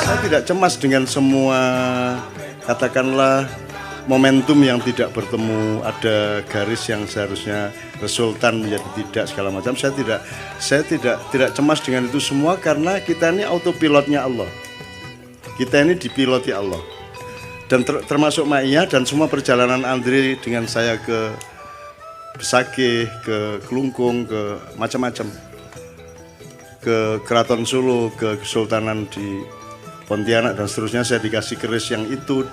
Saya tidak cemas dengan semua katakanlah momentum yang tidak bertemu, ada garis yang seharusnya resultan menjadi tidak segala macam. Saya tidak cemas dengan itu semua karena kita ini autopilotnya Allah. Kita ini dipiloti Allah. Dan termasuk Ma'iyah dan semua perjalanan Andre dengan saya ke Besakih, ke Kelungkung, ke macam-macam. Ke Keraton Solo, ke Kesultanan di Pontianak dan seterusnya, saya dikasih keris yang itu,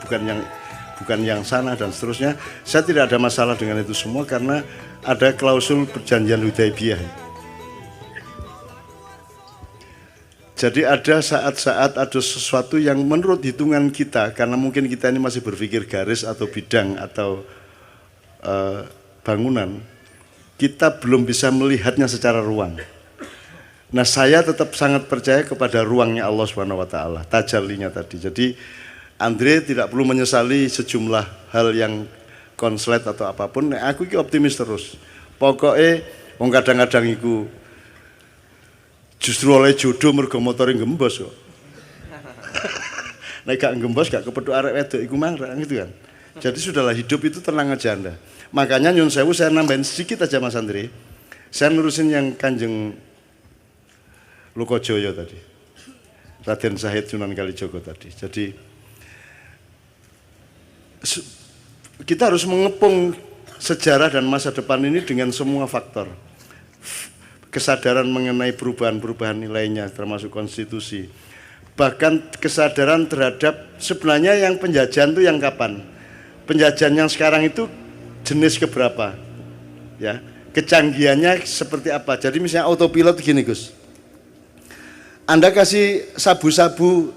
bukan yang sana dan seterusnya. Saya tidak ada masalah dengan itu semua karena ada klausul perjanjian Hudaibiyah. Jadi ada saat-saat ada sesuatu yang menurut hitungan kita, karena mungkin kita ini masih berpikir garis atau bidang atau bangunan, kita belum bisa melihatnya secara ruang. Nah, saya tetap sangat percaya kepada ruangnya Allah SWT, tajallinya tadi. Jadi Andre tidak perlu menyesali sejumlah hal yang konslet atau apapun. Nah, aku ini optimis terus. Pokoknya wong kadang-kadang iku justru oleh jodoh mergo motore gembos kok. Nek gak gembos gak kepethuk arek wedok iku marah gitu kan. Jadi sudahlah, hidup itu tenang aja Anda. Makanya nyun sewu saya nambahin sedikit aja Mas Andre. Saya nurusin yang Kanjeng Lokojoyo tadi, Raden Said Sunan Kalijogo tadi. Jadi kita harus mengepung sejarah dan masa depan ini dengan semua faktor. Kesadaran mengenai perubahan-perubahan nilainya termasuk konstitusi. Bahkan kesadaran terhadap sebenarnya yang penjajahan itu yang kapan? Penjajahan yang sekarang itu jenis keberapa? Ya, kecanggihannya seperti apa? Jadi misalnya autopilot gini Gus. Anda kasih sabu-sabu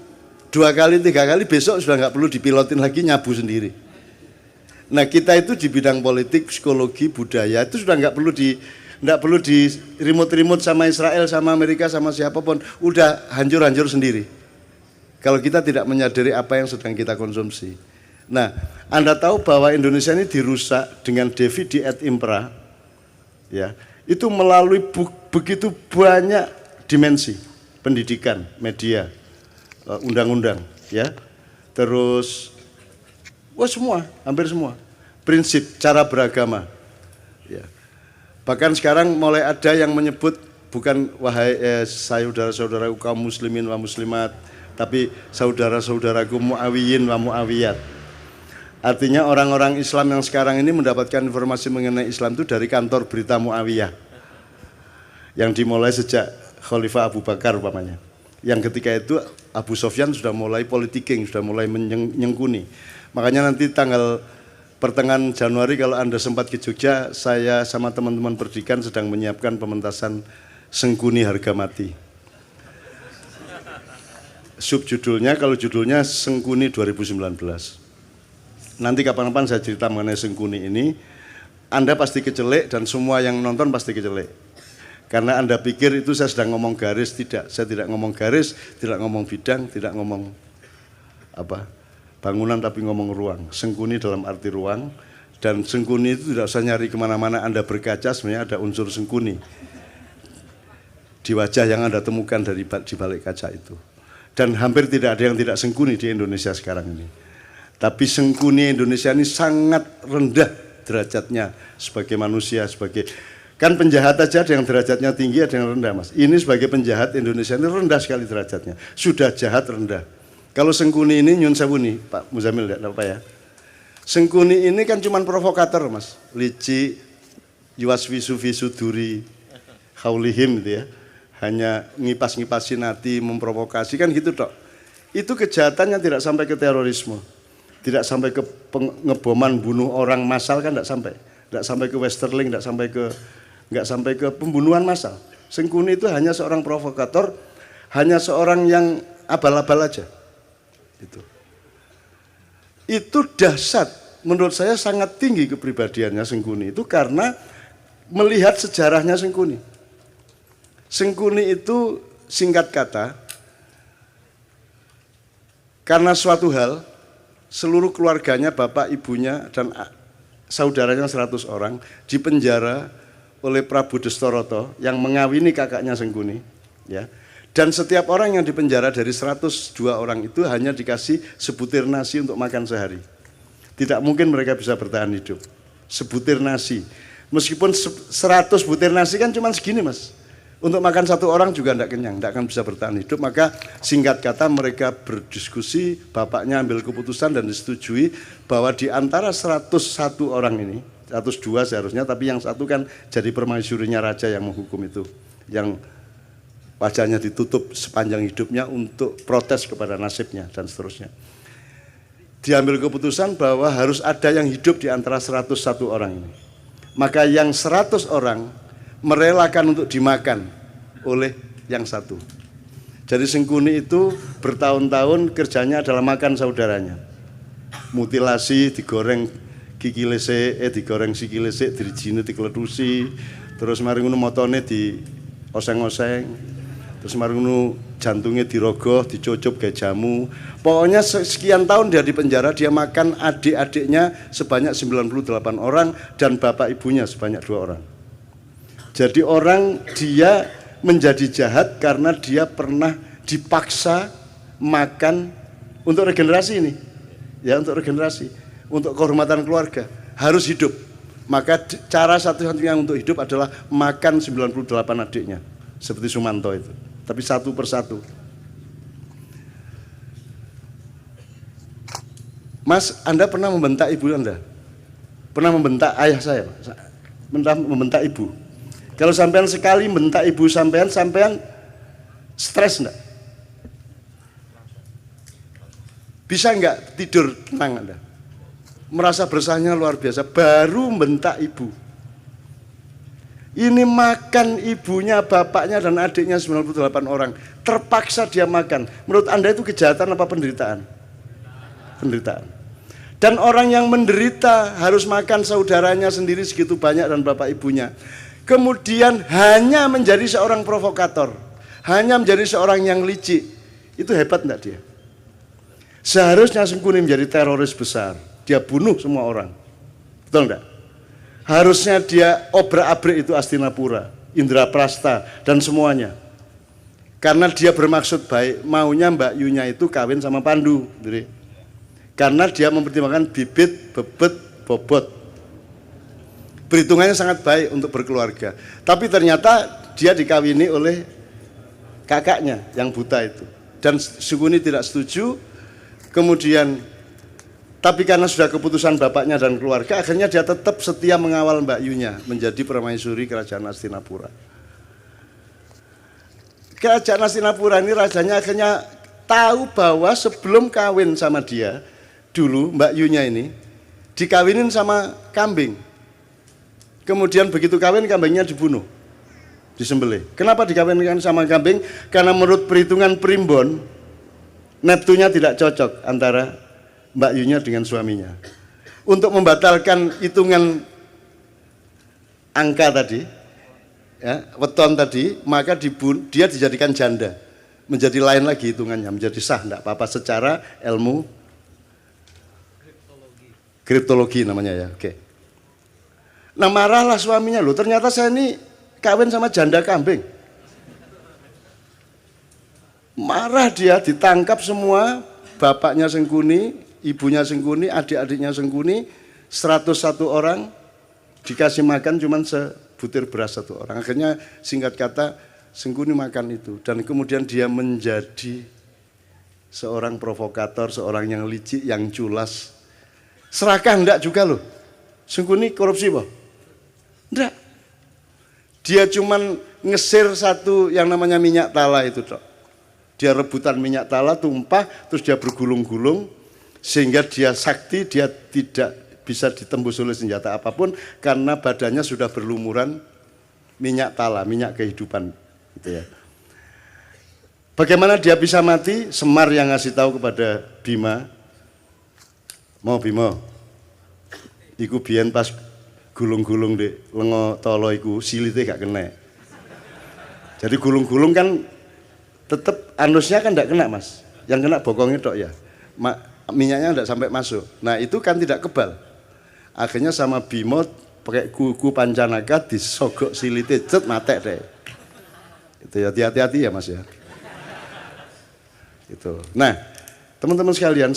2 kali, 3 kali, besok sudah nggak perlu dipilotin lagi, nyabu sendiri. Nah kita itu di bidang politik, psikologi, budaya itu sudah nggak perlu di remote sama Israel, sama Amerika, sama siapapun, udah hancur-hancur sendiri. Kalau kita tidak menyadari apa yang sedang kita konsumsi. Nah, Anda tahu bahwa Indonesia ini dirusak dengan dividi et impera, ya, itu melalui begitu banyak dimensi. Pendidikan, media, undang-undang, ya, terus, semua, hampir semua, prinsip, cara beragama, ya. Bahkan sekarang mulai ada yang menyebut bukan wahai saudara-saudaraku kaum muslimin wa muslimat, tapi saudara-saudaraku mu'awiyin wa mu'awiyat. Artinya orang-orang Islam yang sekarang ini mendapatkan informasi mengenai Islam itu dari kantor berita Mu'awiyah, yang dimulai sejak Khalifah Abu Bakar umpamanya. Yang ketika itu Abu Sofyan sudah mulai politiking, sudah mulai menyengkuni. Makanya nanti tanggal pertengahan Januari kalau Anda sempat ke Jogja, saya sama teman-teman pendidikan sedang menyiapkan pementasan Sengkuni Harga Mati. Subjudulnya, kalau judulnya Sengkuni 2019. Nanti kapan-kapan saya cerita mengenai Sengkuni ini, Anda pasti kecelek dan semua yang nonton pasti kecelek. Karena Anda pikir itu saya sedang ngomong garis, tidak. Saya tidak ngomong garis, tidak ngomong bidang, tidak ngomong bangunan, tapi ngomong ruang. Sengkuni dalam arti ruang, dan sengkuni itu tidak usah nyari kemana-mana. Anda berkaca sebenarnya ada unsur sengkuni di wajah yang Anda temukan di balik kaca itu. Dan hampir tidak ada yang tidak sengkuni di Indonesia sekarang ini. Tapi sengkuni Indonesia ini sangat rendah derajatnya sebagai manusia, sebagai... Kan penjahat aja ada yang derajatnya tinggi, ada yang rendah Mas. Ini sebagai penjahat Indonesia ini rendah sekali derajatnya. Sudah jahat rendah. Kalau Sengkuni ini nyun sewu nih Pak Muzamil, tidak apa ya. Sengkuni ini kan cuma provokator Mas. Lici, yuwaswisu visuduri, haulihim gitu ya. Hanya ngipas-ngipasin hati, memprovokasi kan gitu tok. Itu kejahatannya tidak sampai ke terorisme. Tidak sampai ke pengeboman bunuh orang massal kan tidak sampai. Tidak sampai ke Westerling, nggak sampai ke pembunuhan massal. Sengkuni itu hanya seorang provokator, hanya seorang yang abal-abal aja. Itu dahsyat, menurut saya sangat tinggi kepribadiannya Sengkuni itu karena melihat sejarahnya Sengkuni. Sengkuni itu singkat kata, karena suatu hal, seluruh keluarganya, bapak, ibunya, dan saudaranya 100 orang dipenjara oleh Prabu Destoroto yang mengawini kakaknya Sengkuni, ya. Dan setiap orang yang dipenjara dari 102 orang itu hanya dikasih sebutir nasi untuk makan sehari. Tidak mungkin mereka bisa bertahan hidup. Sebutir nasi. Meskipun 100 butir nasi kan cuma segini, Mas. Untuk makan satu orang juga tidak kenyang, tidak akan bisa bertahan hidup. Maka singkat kata mereka berdiskusi, bapaknya ambil keputusan dan disetujui bahwa di antara 101 orang ini, 102 seharusnya, tapi yang satu kan jadi permaisurinya raja yang menghukum itu, yang wajahnya ditutup sepanjang hidupnya untuk protes kepada nasibnya dan seterusnya. Diambil keputusan bahwa harus ada yang hidup di antara 101 orang ini. Maka yang 100 orang merelakan untuk dimakan oleh yang satu. Jadi Sengkuni itu bertahun-tahun kerjanya adalah makan saudaranya. Mutilasi, digoreng kikile sik, digoreng sikile sik, dirijine dikletusi, terus mari ngono motone di oseng-oseng. Terus mari ngono jantungnya dirogoh, dicucup kayak jamu. Pokoknya sekian tahun dia di penjara, dia makan adik-adiknya sebanyak 98 orang dan bapak ibunya sebanyak 2 orang. Jadi orang dia menjadi jahat karena dia pernah dipaksa makan untuk regenerasi ini. Ya, untuk regenerasi, untuk kehormatan keluarga, harus hidup. Maka cara satu-satunya untuk hidup adalah makan 98 adiknya. Seperti Sumanto itu. Tapi satu persatu. Mas, Anda pernah membentak ibu Anda? Pernah membentak ayah saya? Pernah membentak ibu? Kalau sampean sekali membentak ibu sampean stres enggak? Bisa enggak tidur tenang Anda? Merasa bersalahnya luar biasa, baru membentak ibu. Ini makan ibunya, bapaknya dan adiknya 98 orang. Terpaksa dia makan. Menurut Anda itu kejahatan apa penderitaan? Penderitaan. Dan orang yang menderita harus makan saudaranya sendiri segitu banyak dan bapak ibunya. Kemudian hanya menjadi seorang provokator. Hanya menjadi seorang yang licik. Itu hebat enggak dia? Seharusnya Sengkuni menjadi teroris besar. Dia bunuh semua orang. Betul enggak? Harusnya dia obrak-abrik itu Astinapura, Indraprasta, dan semuanya. Karena dia bermaksud baik, maunya Mbak Yunya itu kawin sama Pandu. Karena dia mempertimbangkan bibit, bebet, bobot. Perhitungannya sangat baik untuk berkeluarga. Tapi ternyata dia dikawini oleh kakaknya yang buta itu. Dan Sengkuni tidak setuju, kemudian tapi karena sudah keputusan bapaknya dan keluarga, akhirnya dia tetap setia mengawal Mbak Yunya menjadi permaisuri kerajaan Astinapura. Kerajaan Astinapura ini rajanya akhirnya tahu bahwa sebelum kawin sama dia, dulu Mbak Yunya ini dikawinin sama kambing. Kemudian begitu kawin, kambingnya dibunuh, disembelih. Kenapa dikawinkan sama kambing? Karena menurut perhitungan primbon, neptunya tidak cocok antara Mbak Yunya dengan suaminya. Untuk membatalkan hitungan angka tadi, ya, weton tadi, maka dia dijadikan janda. Menjadi lain lagi hitungannya, menjadi sah, enggak apa-apa secara ilmu kriptologi namanya ya. Oke. Nah marahlah suaminya, loh ternyata saya ini kawin sama janda kambing. Marah dia, ditangkap semua, bapaknya Sengkuni, ibunya Sengkuni, adik-adiknya Sengkuni, 101 orang dikasih makan cuman sebutir beras satu orang. Akhirnya singkat kata Sengkuni makan itu dan kemudian dia menjadi seorang provokator, seorang yang licik, yang culas. Serakah enggak juga loh. Sengkuni korupsi boh? Enggak. Dia cuman ngesir satu yang namanya minyak tala itu toh. Dia rebutan minyak tala tumpah terus dia bergulung-gulung. Sehingga dia sakti, dia tidak bisa ditembus oleh senjata apapun karena badannya sudah berlumuran minyak tala, minyak kehidupan, gitu ya. Bagaimana dia bisa mati? Semar yang ngasih tahu kepada Bima, mau Bima, iku biyen pas gulung-gulung di lengo tolo iku silite gak kena. Jadi gulung-gulung kan tetap anusnya kan tidak kena Mas, yang kena bokongnya tok ya. Minyaknya tidak sampai masuk. Nah itu kan tidak kebal. Akhirnya sama Bimo pakai kuku pancanaka disogok silite cet matek deh. Itu ya, hati-hati ya Mas ya. Itu. Nah, teman-teman sekalian,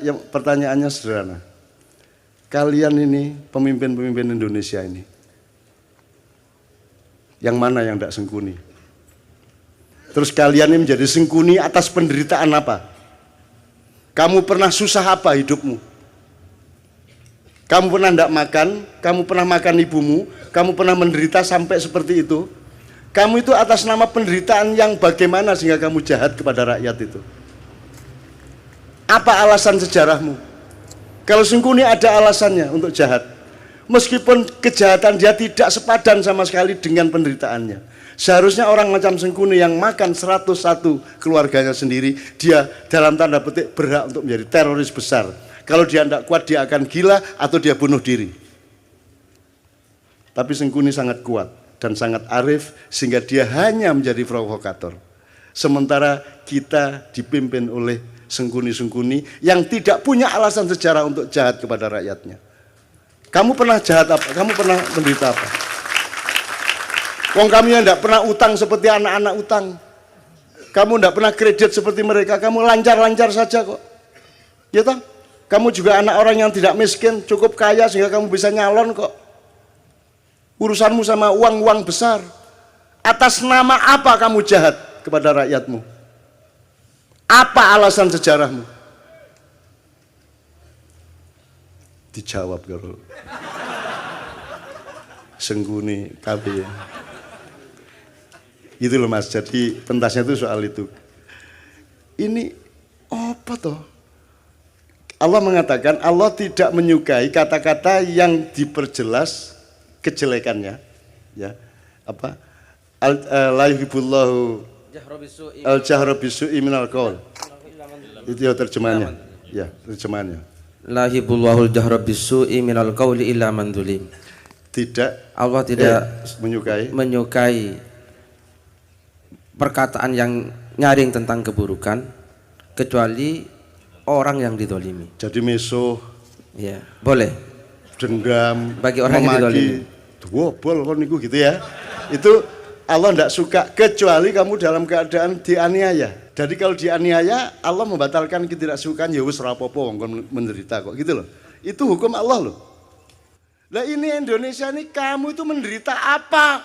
yang pertanyaannya sederhana. Kalian ini pemimpin-pemimpin Indonesia ini, yang mana yang tidak sengkuni? Terus kalian ini menjadi sengkuni atas penderitaan apa? Kamu pernah susah apa hidupmu? Kamu pernah tidak makan? Kamu pernah makan ibumu? Kamu pernah menderita sampai seperti itu? Kamu itu atas nama penderitaan yang bagaimana sehingga kamu jahat kepada rakyat itu? Apa alasan sejarahmu? Kalau sengkuni ada alasannya untuk jahat. Meskipun kejahatan dia tidak sepadan sama sekali dengan penderitaannya. Seharusnya orang macam Sengkuni yang makan 101 keluarganya sendiri, dia dalam tanda petik berhak untuk menjadi teroris besar. Kalau dia tidak kuat, dia akan gila atau dia bunuh diri. Tapi Sengkuni sangat kuat dan sangat arif sehingga dia hanya menjadi provokator. Sementara kita dipimpin oleh Sengkuni-Sengkuni yang tidak punya alasan sejarah untuk jahat kepada rakyatnya. Kamu pernah jahat apa? Kamu pernah menderita apa? Wong kami yang tidak pernah utang seperti anak-anak utang. Kamu tidak pernah kredit seperti mereka. Kamu lancar-lancar saja kok. Ya toh? Kamu juga anak orang yang tidak miskin, cukup kaya sehingga kamu bisa nyalon kok. Urusanmu sama uang-uang besar. Atas nama apa kamu jahat kepada rakyatmu? Apa alasan sejarahmu? Dijawab kalau Sengkuni KB ya. Gitu loh Mas, jadi pentasnya itu soal itu. Ini apa toh? Allah mengatakan Allah tidak menyukai kata-kata yang diperjelas kejelekannya, ya. Apa? La yuhibbullahu al-jahra bisu'i minal qaul. Itu ya terjemahannya. Ya, terjemahannya. La yuhibbullahu al-jahra bisu'i minal qauli illa man zulim. Tidak, Allah tidak menyukai perkataan yang nyaring tentang keburukan kecuali orang yang didolimi. Jadi mesuh, ya boleh. Dendam, bagi orang yang didolimi. Wobol kon niku gitu ya. Itu Allah tidak suka kecuali kamu dalam keadaan dianiaya. Jadi kalau dianiaya Allah membatalkan ketidaksukaan, ya wis ora apa-apa wong menderita kok gitu loh. Itu hukum Allah loh. Lah ini Indonesia ini kamu itu menderita apa?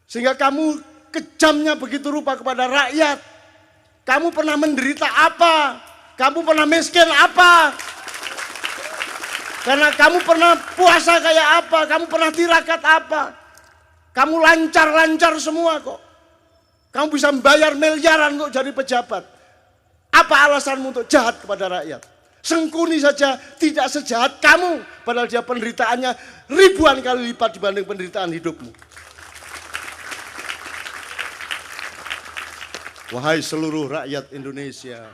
Sehingga kamu kejamnya begitu rupa kepada rakyat. Kamu pernah menderita apa? Kamu pernah miskin apa? Karena kamu pernah puasa kayak apa? Kamu pernah tirakat apa? Kamu lancar-lancar semua kok. Kamu bisa membayar miliaran untuk jadi pejabat. Apa alasanmu untuk jahat kepada rakyat? Sengkuni saja tidak sejahat kamu, padahal dia penderitaannya ribuan kali lipat dibanding penderitaan hidupmu. Wahai seluruh rakyat Indonesia,